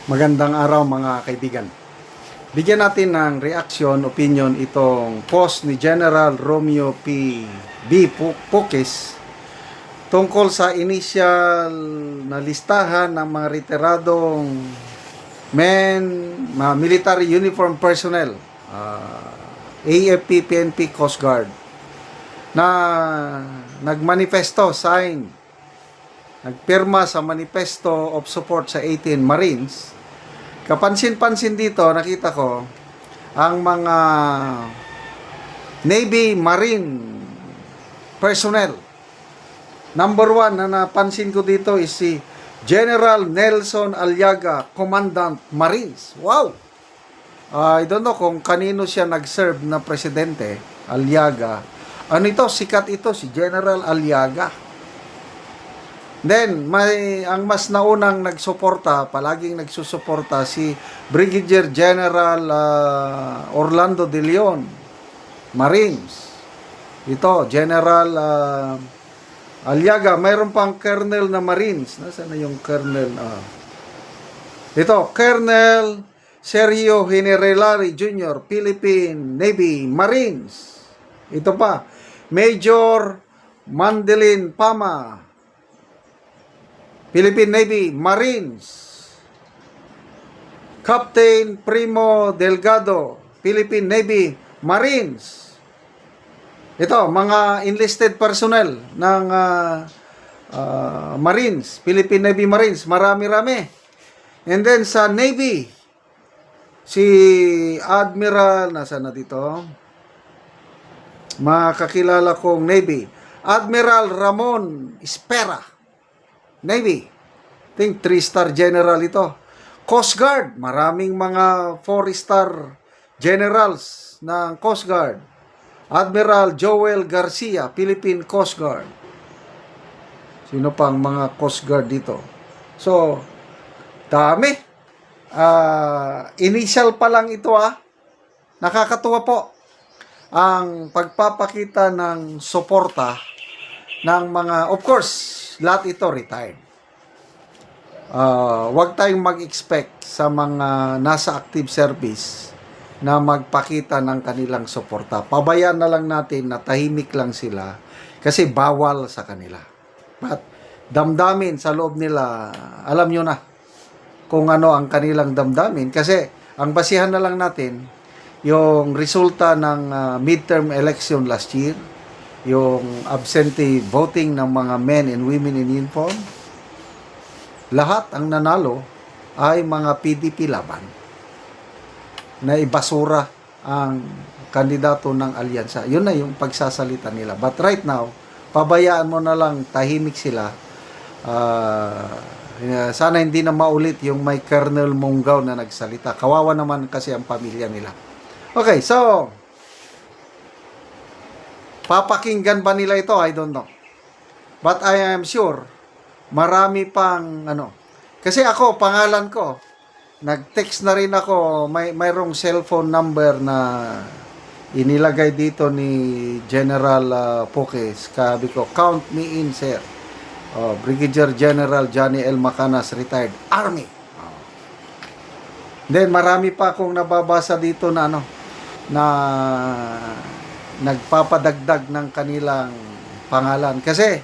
Magandang araw mga kaibigan. Bigyan natin ng reaction, opinion itong post ni General Romeo Pukes tungkol sa initial na listahan ng mga retiradong mga military uniform personnel, AFP, PNP, Coast Guard na nagpirma sa Manifesto of Support sa 18 Marines. Kapansin-pansin dito, nakita ko ang mga Navy Marine personnel. Number 1 na napansin ko dito is si General Nelson Aliaga, Commandant Marines. Wow! I don't know kung kanino siya nag-serve na presidente, Aliaga. Ano ito? Sikat ito, si General Aliaga. Then, ang mas naunang nagsuporta, palaging nagsusuporta si Brigadier General Orlando De Leon, Marines. Ito, General Aliaga. Mayroon pang Colonel na Marines. Nasaan na yung Colonel? Ito, Colonel Sergio Generalari Jr., Philippine Navy Marines. Ito pa, Major Mandelin Pama, Philippine Navy Marines. Captain Primo Delgado, Philippine Navy Marines. Ito, mga enlisted personnel ng Marines, Philippine Navy Marines. Marami-rami. And then sa Navy, si Admiral, nasa na dito? Makakilala kong Navy, Admiral Ramon Espera, Navy. I think 3-star general ito. Coast Guard, maraming mga 4-star generals ng Coast Guard. Admiral Joel Garcia, Philippine Coast Guard. Sino pang mga Coast Guard dito? So, dami. Initial pa lang ito Nakakatuwa po ang pagpapakita ng suporta ng mga, of course, lahat ito retired. Huwag tayong mag-expect sa mga nasa active service na magpakita ng kanilang suporta. Pabayaan na lang natin na tahimik lang sila kasi bawal sa kanila. But damdamin sa loob nila, alam nyo na kung ano ang kanilang damdamin. Kasi ang basihan na lang natin, yung resulta ng midterm election last year, yung absentee voting ng mga men and women in uniform, lahat ang nanalo ay mga PDP laban na ibasura ang kandidato ng alyansa. Yun na yung pagsasalita nila. But right now, pabayaan mo na lang, tahimik sila. Sana hindi na maulit yung may Colonel Monggaw na nagsalita. Kawawa naman kasi ang pamilya nila. Okay, so papakinggan ba nila ito? I don't know. But I am sure, marami pang Kasi ako, pangalan ko, nag-text na rin ako, mayroong cellphone number na inilagay dito ni General Pukes. Sabi ko, count me in, sir. Brigadier General Johnny L. Macanas, retired Army. Then, marami pa akong nababasa dito na nagpapadagdag ng kanilang pangalan. Kasi,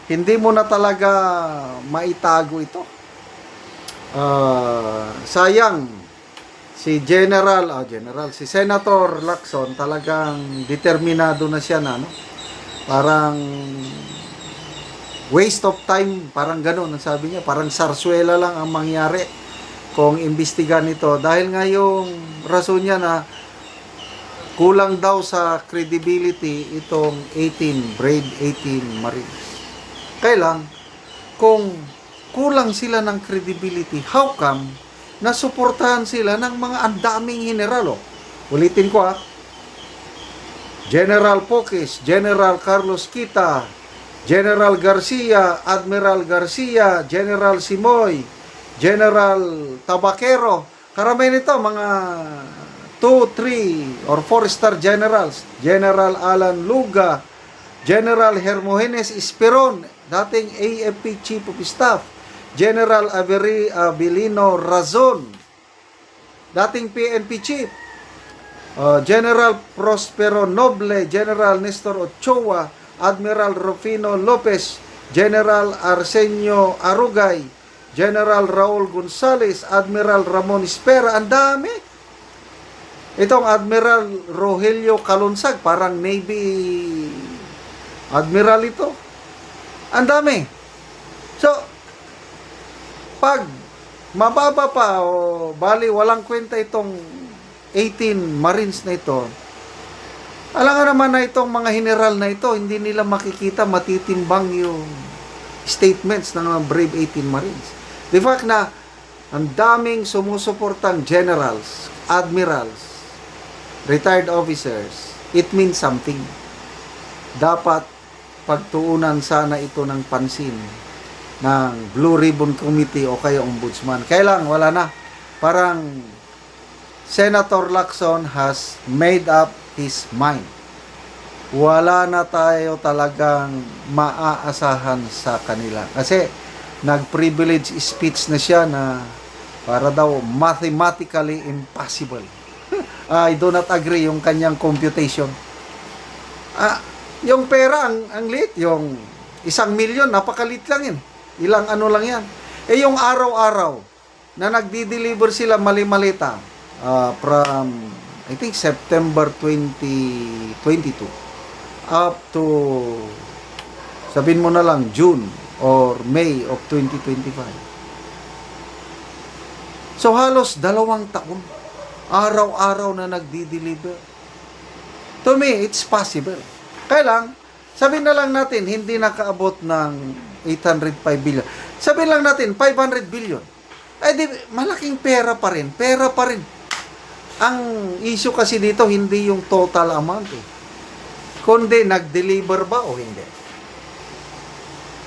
hindi mo na talaga maitago ito. Sayang, si si Senator Lacson, talagang determinado na siya na, parang waste of time, parang gano'n ang sabi niya, parang sarsuela lang ang mangyari kung imbestigan ito. Dahil nga yung rason niya na kulang daw sa credibility itong grade 18 Marines. Kailang, kung kulang sila ng credibility, how come nasuportahan sila ng mga andaming general? Ulitin ko General Pukes, General Carlos Kita, General Garcia, Admiral Garcia, General Simoy, General Tabaquero. Karamihan nito mga 2, 3, or 4-star generals. General Alan Luga, General Hermogenes Esperon, dating AFP Chief of Staff, General Avelino Razon, dating PNP chief, General Prospero Noble, General Nestor Ochoa, Admiral Rufino Lopez, General Arsenio Arugay, General Raul Gonzales, Admiral Ramon Espera, ang dami. Itong Admiral Rogelio Calonsag, parang Navy Admiral ito. Ang dami. So, pag mababa pa o bali walang kwenta itong 18 Marines na ito, alam nga naman na itong mga general na ito, hindi nila makikita, matitimbang yung statements ng mga brave 18 Marines. The fact na ang daming sumusuportang generals, admirals, retired officers, it means something. Dapat pagtuunan sana ito ng pansin ng Blue Ribbon Committee o kaya Ombudsman. Kaya lang, wala na. Parang Senator Lacson has made up his mind. Wala na tayo talagang maaasahan sa kanila. Kasi nag-privilege speech na siya na para daw mathematically impossible. I do not agree yung kanyang computation. Yung pera, ang liit. Yung 1,000,000, napakalit lang yun. Ilang ano lang yan. Yung araw-araw na nagdi-deliver sila mali-malita from, I think, September 2022 up to, sabihin mo na lang, June or May of 2025. So, halos 2 taon. Araw-araw na nagdi-deliver. To me, it's possible. Kaya lang, sabihin na lang natin, hindi nakaabot ng 805 billion. Sabihin lang natin, 500 billion. Ay, di, malaking pera pa rin. Pera pa rin. Ang issue kasi dito, hindi yung total amount eh. Kundi, nag-deliver ba o hindi?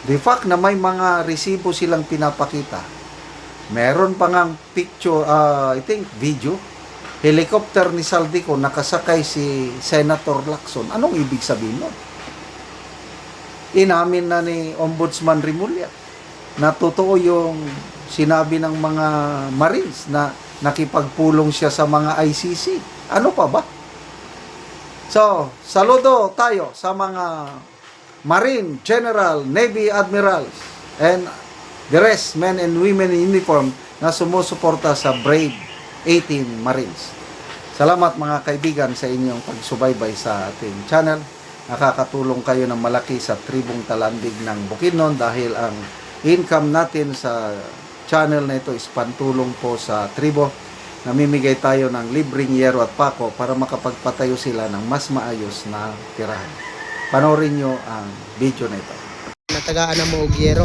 The fact na may mga resibo silang pinapakita, meron pa ngang picture, I think, video, helicopter ni Saldico, nakasakay si Senator Lacson. Anong ibig sabihin nun? Inamin na ni Ombudsman Rimulya na totoo yung sinabi ng mga Marines na nakipagpulong siya sa mga ICC. Ano pa ba? So, saludo tayo sa mga Marine, General, Navy Admirals, and the rest, men and women in uniform na sumusuporta sa brave 18 Marines. Salamat mga kaibigan sa inyong pagsubaybay sa ating channel. Nakakatulong kayo ng malaki sa tribong Talandig ng Bukidnon dahil ang income natin sa channel na ito is pantulong po sa tribo. Namimigay tayo ng libreng yero at pako para makapagpatayo sila ng mas maayos na tirahan. Panoorin nyo ang video na ito. Natagaan na mo og yero.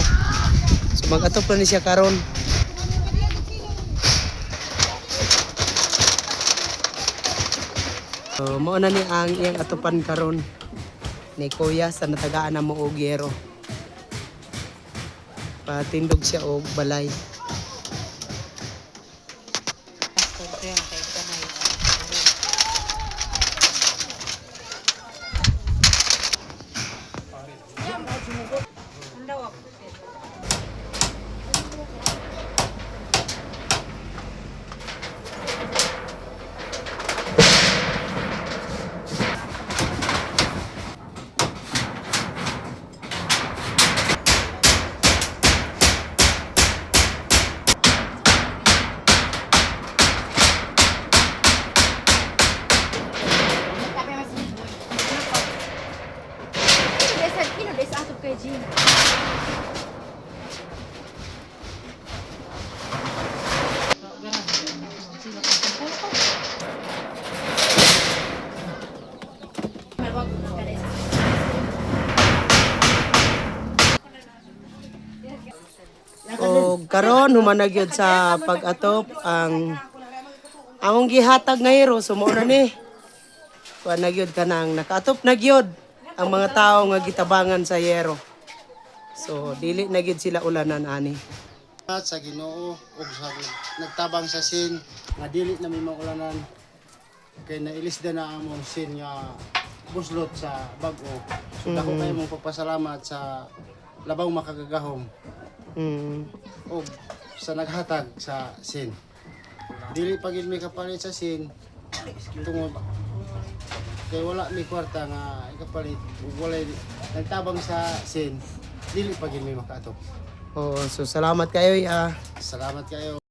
So mag-atop na ni siya karon. So mao na ni ang iyang atupan karon ni Kuya sa natagaan na mo og yero. Patindog siya og balay. O karon humanag yun sa pag-atop ang among gihatag nga hero sumo na ni. Kuha na gyud kanang nakaatop na gyud ang mga tao nga gitabangan sa yero. So dili na gyud sila ulanan ani. Sa Ginoo ug sa nagtabang sa sin nga dili na may maulanan kay nailisda na among sin nga buslot sa bag-o. So dako kayo mong pagpasalamat sa labaw makagagahom Mm. o sa naghatag sa sin. Dili pa gid may kapalit sa sin tungod kay wala mi kwarta nga ikapalit ug walay nagtabang sa sin dili pa gid may makaatop. Oo, so salamat kayo. Salamat kayo.